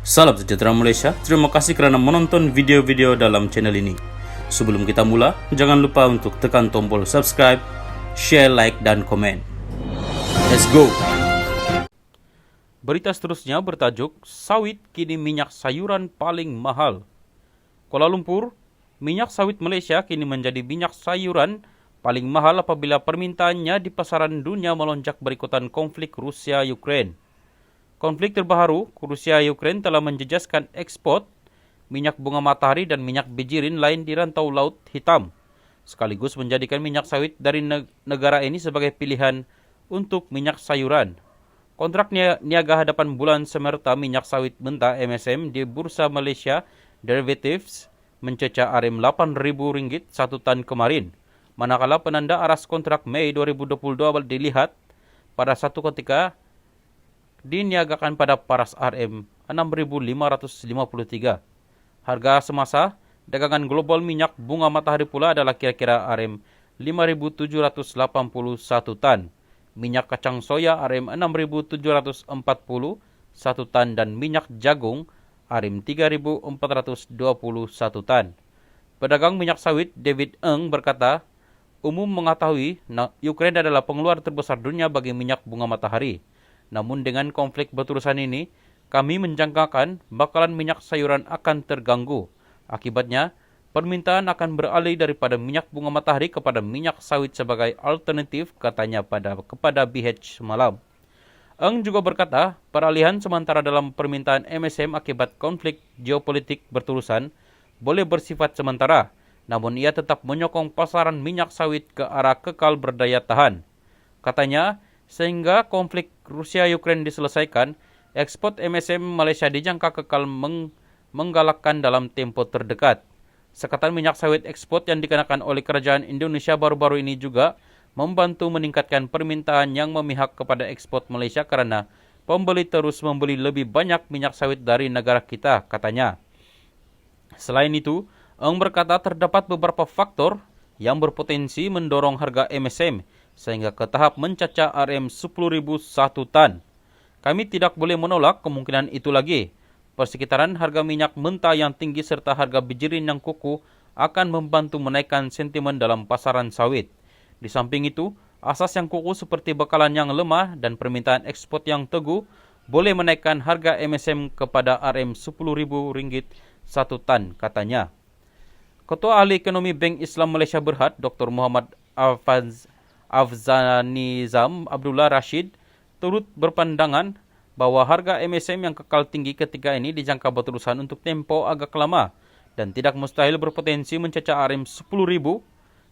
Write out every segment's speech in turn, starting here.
Salam sejahtera Malaysia, terima kasih kerana menonton video-video dalam channel ini. Sebelum kita mula, jangan lupa untuk tekan tombol subscribe, share, like, dan komen. Let's go! Berita seterusnya bertajuk, sawit kini minyak sayuran paling mahal. Kuala Lumpur, minyak sawit Malaysia kini menjadi minyak sayuran paling mahal apabila permintaannya di pasaran dunia melonjak berikutan konflik Rusia-Ukraine. Konflik terbaru, Rusia-Ukraine telah menjejaskan ekspor minyak bunga matahari dan minyak bijirin lain di rantau Laut Hitam, sekaligus menjadikan minyak sawit dari negara ini sebagai pilihan untuk minyak sayuran. Kontrak niaga hadapan bulan semerta minyak sawit mentah MSM di Bursa Malaysia Derivatives mencecah RM8.000 satu tan kemarin, manakala penanda aras kontrak Mei 2022 dilihat pada satu ketika diniagakan pada paras RM6.553. Harga semasa dagangan global minyak bunga matahari pula adalah kira-kira RM5.781 tan. Minyak kacang soya RM6.740 satu tan dan minyak jagung RM3.421 tan. Pedagang minyak sawit David Eng berkata, umum mengetahui Ukraine adalah pengeluar terbesar dunia bagi minyak bunga matahari. Namun dengan konflik berterusan ini, kami menjangkakan bakalan minyak sayuran akan terganggu. Akibatnya, permintaan akan beralih daripada minyak bunga matahari kepada minyak sawit sebagai alternatif, katanya kepada BH semalam. Eng juga berkata, peralihan sementara dalam permintaan MSM akibat konflik geopolitik berterusan boleh bersifat sementara, namun ia tetap menyokong pasaran minyak sawit ke arah kekal berdaya tahan. Katanya, sehingga konflik Rusia-Ukraine diselesaikan, ekspor MSM Malaysia dijangka kekal menggalakkan dalam tempo terdekat. Sekatan minyak sawit ekspor yang dikenakan oleh kerajaan Indonesia baru-baru ini juga membantu meningkatkan permintaan yang memihak kepada ekspor Malaysia kerana pembeli terus membeli lebih banyak minyak sawit dari negara kita, katanya. Selain itu, Eng berkata terdapat beberapa faktor yang berpotensi mendorong harga MSM sehingga ke tahap mencecah RM10.000 satu tan. Kami tidak boleh menolak kemungkinan itu lagi. Persekitaran harga minyak mentah yang tinggi serta harga bijirin yang kukuh akan membantu menaikkan sentimen dalam pasaran sawit. Di samping itu, asas yang kukuh seperti bekalan yang lemah dan permintaan ekspor yang teguh boleh menaikkan harga MSM kepada RM10.000 satu tan, katanya. Ketua Ahli Ekonomi Bank Islam Malaysia Berhad, Dr. Muhammad Afzanizam Abdullah Rashid turut berpandangan bahawa harga MSM yang kekal tinggi ketika ini dijangka berterusan untuk tempoh agak lama dan tidak mustahil berpotensi mencecah RM10.000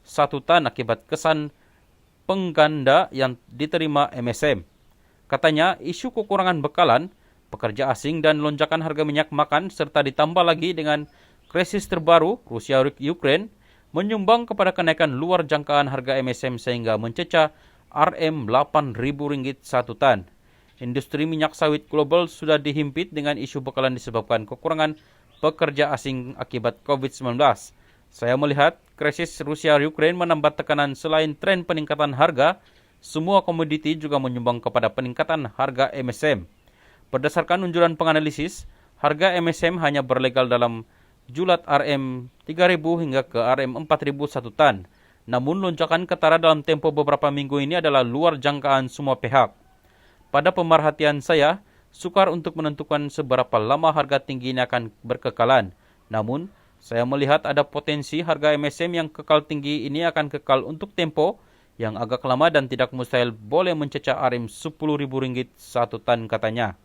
satu tan akibat kesan pengganda yang diterima MSM. Katanya, isu kekurangan bekalan, pekerja asing dan lonjakan harga minyak makan serta ditambah lagi dengan krisis terbaru Rusia-Ukraine menyumbang kepada kenaikan luar jangkaan harga MSM sehingga mencecah RM8.000 satu tan. Industri minyak sawit global sudah dihimpit dengan isu bekalan disebabkan kekurangan pekerja asing akibat COVID-19. Saya melihat krisis Rusia-Ukraine menambah tekanan selain tren peningkatan harga, semua komoditi juga menyumbang kepada peningkatan harga MSM. Berdasarkan unjuran penganalisis, harga MSM hanya berlegal dalam julat RM3.000 hingga ke RM4.000 satu tan. Namun lonjakan ketara dalam tempoh beberapa minggu ini adalah luar jangkaan semua pihak. Pada pemerhatian saya, sukar untuk menentukan seberapa lama harga tinggi ini akan berkekalan. Namun, saya melihat ada potensi harga MSM yang kekal tinggi ini akan kekal untuk tempo yang agak lama dan tidak mustahil boleh mencecah RM10.000 satu tan, katanya.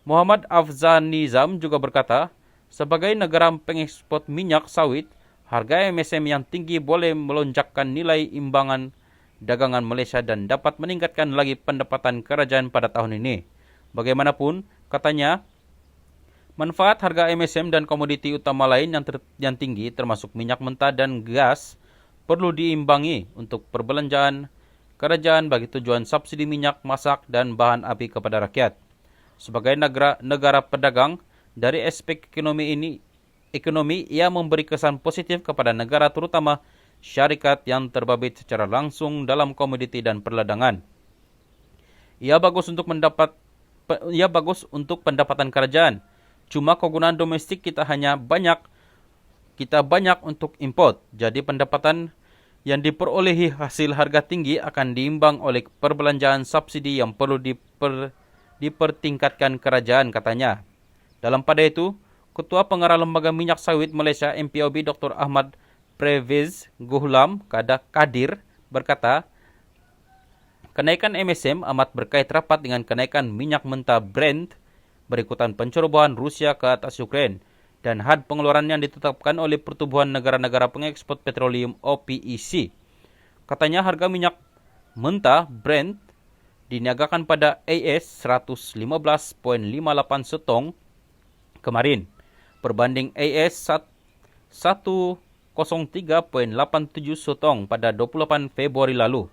Muhammad Afzanizam juga berkata, sebagai negara pengekspor minyak sawit, harga MSM yang tinggi boleh melonjakkan nilai imbangan dagangan Malaysia dan dapat meningkatkan lagi pendapatan kerajaan pada tahun ini. Bagaimanapun, katanya, manfaat harga MSM dan komoditi utama lain yang tinggi termasuk minyak mentah dan gas perlu diimbangi untuk perbelanjaan kerajaan bagi tujuan subsidi minyak masak dan bahan api kepada rakyat. Sebagai negara pedagang, dari aspek ekonomi ia memberi kesan positif kepada negara terutama syarikat yang terbabit secara langsung dalam komoditi dan perdagangan. Ia bagus untuk pendapatan kerajaan. Cuma kegunaan domestik kita banyak untuk import. Jadi pendapatan yang diperolehi hasil harga tinggi akan diimbang oleh perbelanjaan subsidi yang perlu dipertingkatkan kerajaan, katanya. Dalam pada itu, Ketua Pengarah Lembaga Minyak Sawit Malaysia MPOB Dr. Ahmad Pervez Ghulam Kadir berkata, kenaikan MSM amat berkait rapat dengan kenaikan minyak mentah Brent berikutan pencerobohan Rusia ke atas Ukraine dan had pengeluaran yang ditetapkan oleh Pertubuhan Negara-Negara Pengekspor Petroleum OPEC. Katanya harga minyak mentah Brent diniagakan pada AS 115.58 setong kemarin berbanding AS 103.87 setong pada 28 Februari lalu.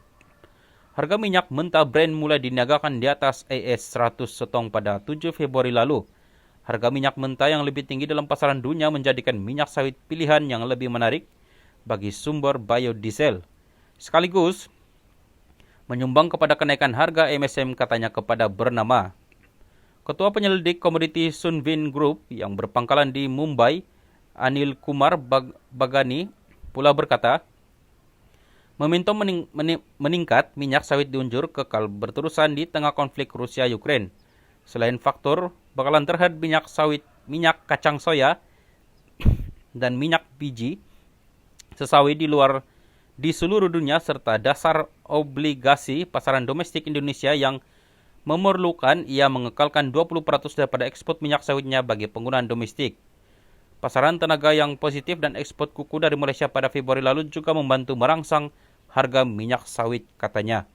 Harga minyak mentah Brent mulai diniagakan di atas AS 100 setong pada 7 Februari lalu. Harga minyak mentah yang lebih tinggi dalam pasaran dunia menjadikan minyak sawit pilihan yang lebih menarik bagi sumber biodiesel. Sekaligus menyumbang kepada kenaikan harga MSM, katanya kepada bernama. Ketua Penyelidik Komoditi Sunvin Group yang berpangkalan di Mumbai, Anil Kumar Bagani, pula berkata, momentum meningkat minyak sawit diunjur kekal berterusan di tengah konflik Rusia-Ukraine. Selain faktor bakalan terhad minyak kacang soya dan minyak biji sesawit di seluruh dunia serta dasar obligasi pasaran domestik Indonesia yang memerlukan ia mengekalkan 20% daripada ekspor minyak sawitnya bagi penggunaan domestik. Pasaran tenaga yang positif dan ekspor kuku dari Malaysia pada Februari lalu juga membantu merangsang harga minyak sawit, katanya.